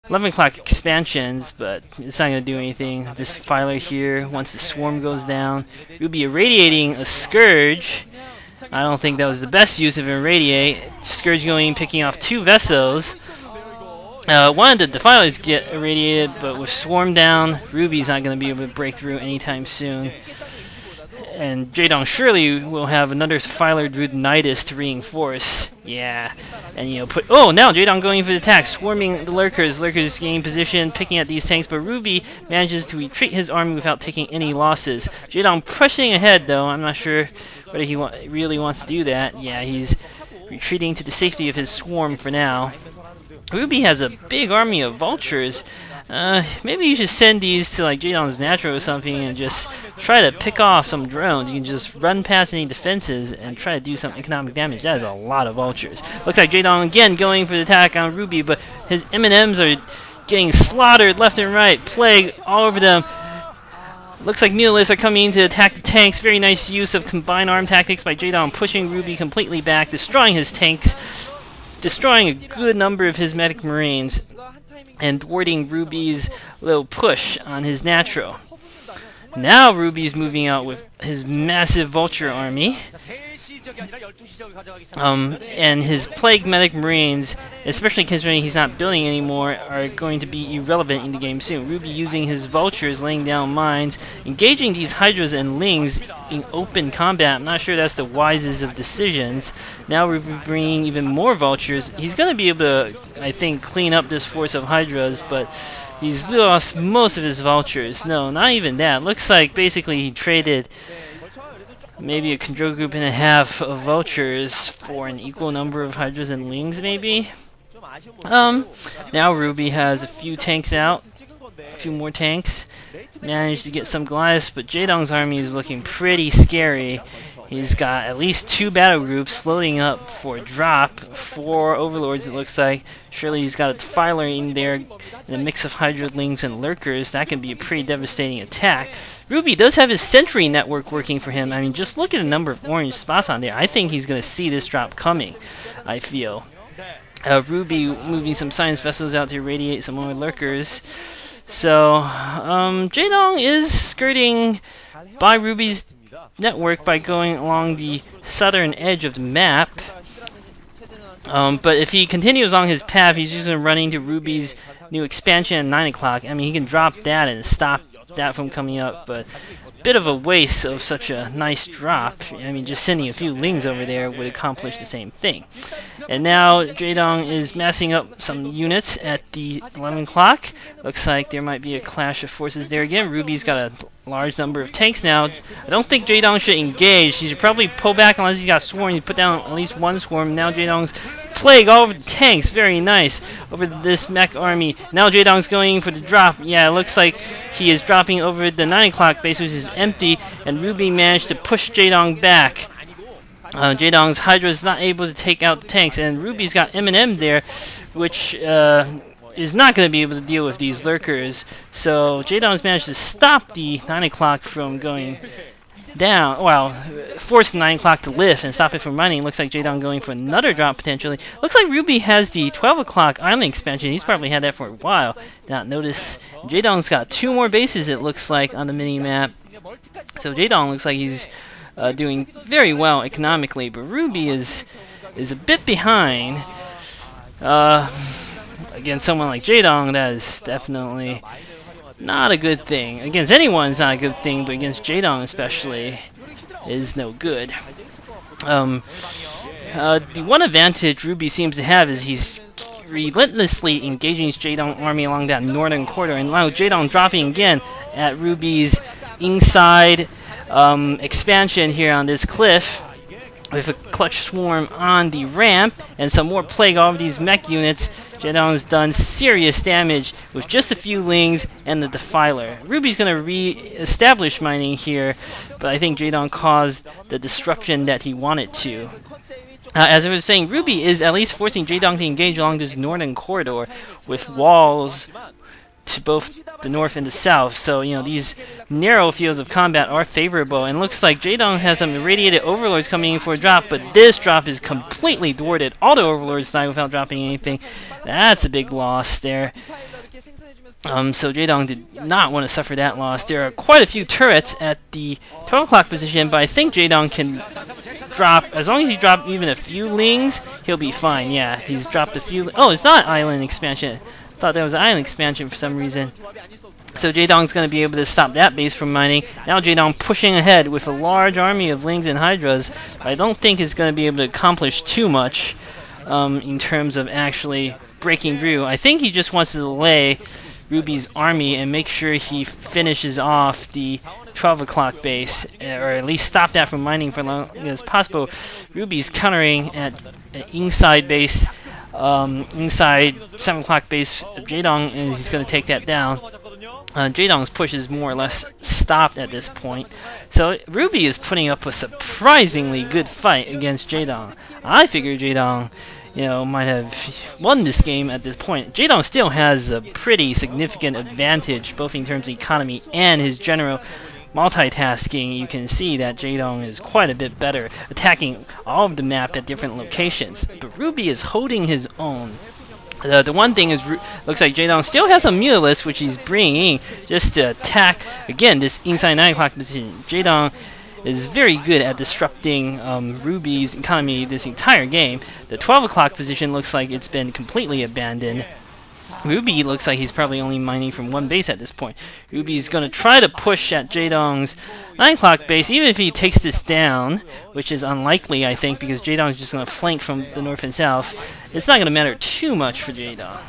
11 o'clock expansions, but it's not going to do anything. This Filer here, once the swarm goes down, Ruby irradiating a Scourge. I don't think that was the best use of irradiate. Scourge going, picking off 2 vessels. One of the Defilers get irradiated, but with Swarm down, Ruby's not going to be able to break through anytime soon. And Jaedong surely will have another Defiler Nidus to reinforce. Yeah. And, you know, now Jaedong going for the attack, swarming the Lurkers. Lurkers gaining position, picking at these tanks, but Ruby manages to retreat his army without taking any losses. Jaedong pushing ahead, though. I'm not sure whether he really wants to do that. Yeah, he's retreating to the safety of his swarm for now. Ruby has a big army of vultures. Maybe you should send these to like Jaedong's Natural or something and just try to pick off some drones. You can just run past any defenses and try to do some economic damage. That is a lot of vultures. Looks like Jaedong again going for the attack on Ruby, but his M&Ms are getting slaughtered left and right. Plague all over them. Looks like Mutalisks are coming in to attack the tanks. Very nice use of combined arm tactics by Jaedong, pushing Ruby completely back, destroying his tanks, destroying a good number of his medic marines, and thwarting Ruby's little push on his Natural. Now Ruby's moving out with his massive vulture army. And his Plague Medic Marines, especially considering he's not building anymore, are going to be irrelevant in the game soon. Ruby using his vultures, laying down mines, engaging these Hydras and Lings in open combat. I'm not sure that's the wisest of decisions. Now Ruby bringing even more vultures. He's going to be able to, I think, clean up this force of Hydras, but he's lost most of his vultures. No, not even that. Looks like basically he traded maybe a control group and a half of vultures for an equal number of Hydras and Lings, maybe. Now Ruby has a few tanks out, a few more tanks. Managed to get some Goliaths, but Jaedong's army is looking pretty scary. He's got at least 2 battle groups loading up for a drop. 4 Overlords, it looks like. Surely he's got a Defiler in there, and a mix of Hydrolings and Lurkers. That can be a pretty devastating attack. Ruby does have his Sentry network working for him. I mean, just look at the number of orange spots on there. I think he's going to see this drop coming, I feel. Ruby moving some Science Vessels out to irradiate some more Lurkers. So, Jaedong is skirting by Ruby's network by going along the southern edge of the map. But if he continues along his path, he's just going to run into Ruby's new expansion at 9 o'clock. I mean, he can drop that and stop that from coming up, but bit of a waste of such a nice drop. I mean, just sending a few Lings over there would accomplish the same thing. And now Jaedong is massing up some units at the 11 o'clock. Looks like there might be a clash of forces there again. Ruby's got a large number of tanks now. I don't think Jaedong should engage. He should probably pull back unless he's got swarm. He put down at least 1 swarm. Now Jaedong's Plague all over the tanks. Very nice. Over this mech army. Now Jaedong's going for the drop. Yeah, it looks like he is dropping over the 9 o'clock base, which is empty, and Ruby managed to push Jaedong back. Jaedong's Hydra is not able to take out the tanks, and Ruby's got M&M there, which is not going to be able to deal with these Lurkers. So Jaedong's managed to stop the 9 o'clock from going down. Well, force the 9 o'clock to lift and stop it from running. Looks like Jaedong going for another drop potentially. Looks like Ruby has the 12 o'clock island expansion. He's probably had that for a while. Now notice Jaedong's got 2 more bases, it looks like, on the mini-map. So Jaedong looks like he's doing very well economically, but Ruby is a bit behind. Against someone like Jaedong, that is definitely not a good thing. Against anyone, it's not a good thing, but against Jaedong especially is no good. The one advantage Ruby seems to have is he's relentlessly engaging his Jaedong army along that northern corridor, and now Jaedong dropping again at Ruby's inside expansion here on this cliff with a clutch swarm on the ramp and some more plague all of these mech units. Jaedong's done serious damage with just a few Lings and the Defiler. Ruby's going to re-establish mining here, but I think Jaedong caused the disruption that he wanted to. As I was saying, Ruby is at least forcing Jaedong to engage along this northern corridor with walls to both the north and the south. So, these narrow fields of combat are favorable. And looks like Jaedong has some irradiated overlords coming in for a drop, but this drop is completely thwarted. All the overlords die without dropping anything. That's a big loss there. So Jaedong did not want to suffer that loss. There are quite a few turrets at the 12 o'clock position, but I think Jaedong can drop, as long as he drops even a few lings, he'll be fine. Yeah, he's dropped a few. Oh, it's not island expansion. I thought that was island expansion for some reason. So Jaedong's going to be able to stop that base from mining. Now Jaedong pushing ahead with a large army of lings and hydras. I don't think he's going to be able to accomplish too much in terms of actually breaking through. I think he just wants to delay Ruby's army and make sure he finishes off the 12 o'clock base, or at least stop that from mining for as long as possible. Ruby's countering at an inside base, inside 7 o'clock base of Jaedong, and he's going to take that down. Jaedong's push is more or less stopped at this point. So Ruby is putting up a surprisingly good fight against Jaedong. I figured Jaedong might have won this game at this point. Jaedong still has a pretty significant advantage, both in terms of economy and his general multitasking. You can see that Jaedong is quite a bit better, attacking all of the map at different locations. But Ruby is holding his own. The one thing is, looks like Jaedong still has a mutalisk, which he's bringing in just to attack, again, this inside 9 o'clock position. Jaedong is very good at disrupting Ruby's economy this entire game. The 12 o'clock position looks like it's been completely abandoned. Ruby looks like he's probably only mining from one base at this point. Ruby's going to try to push at Jaedong's 9 o'clock base, even if he takes this down, which is unlikely, I think, because Jaedong's just going to flank from the north and south. It's not going to matter too much for Jaedong.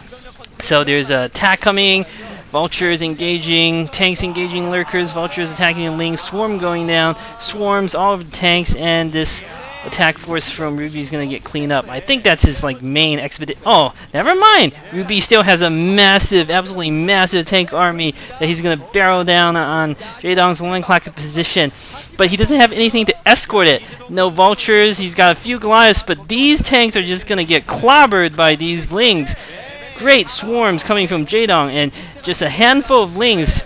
So there's a attack coming. Vultures engaging, tanks engaging lurkers, vultures attacking the lings, swarm going down, swarms all of the tanks, and this attack force from Ruby is going to get cleaned up. I think that's his main expedition. Oh, never mind! Ruby still has a massive, absolutely massive tank army that he's going to barrel down on Jaedong's 9 o'clock position. But he doesn't have anything to escort it. No vultures, he's got a few Goliaths, but these tanks are just going to get clobbered by these lings. Great swarms coming from Jaedong, and just a handful of lings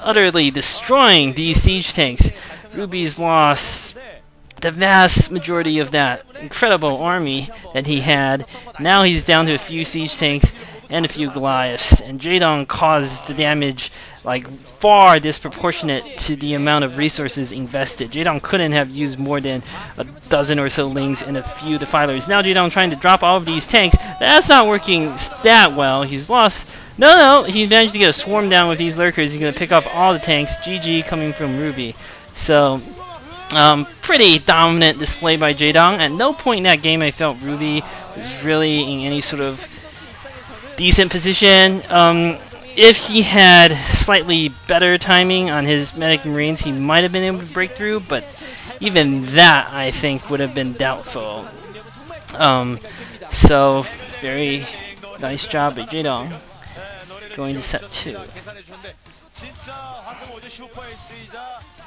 utterly destroying these siege tanks. Ruby's lost the vast majority of that incredible army that he had. Now he's down to a few siege tanks and a few Goliaths, and Jaedong caused the damage far disproportionate to the amount of resources invested. Jaedong couldn't have used more than a dozen or so lings and a few defilers. Now Jaedong trying to drop all of these tanks. That's not working that well. He's lost. No, he managed to get a swarm down with these lurkers. He's going to pick off all the tanks. GG coming from Ruby. So, pretty dominant display by Jaedong. At no point in that game I felt Ruby was really in any sort of decent position. If he had slightly better timing on his Medic Marines, he might have been able to break through, but even that, I think, would have been doubtful. So, very nice job by Jaedong. Going to set 2.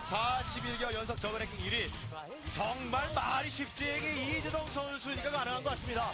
41개 연속 저그 랭킹 1위. 정말 말이 쉽지 이재동 선수니까 가능한 것 같습니다.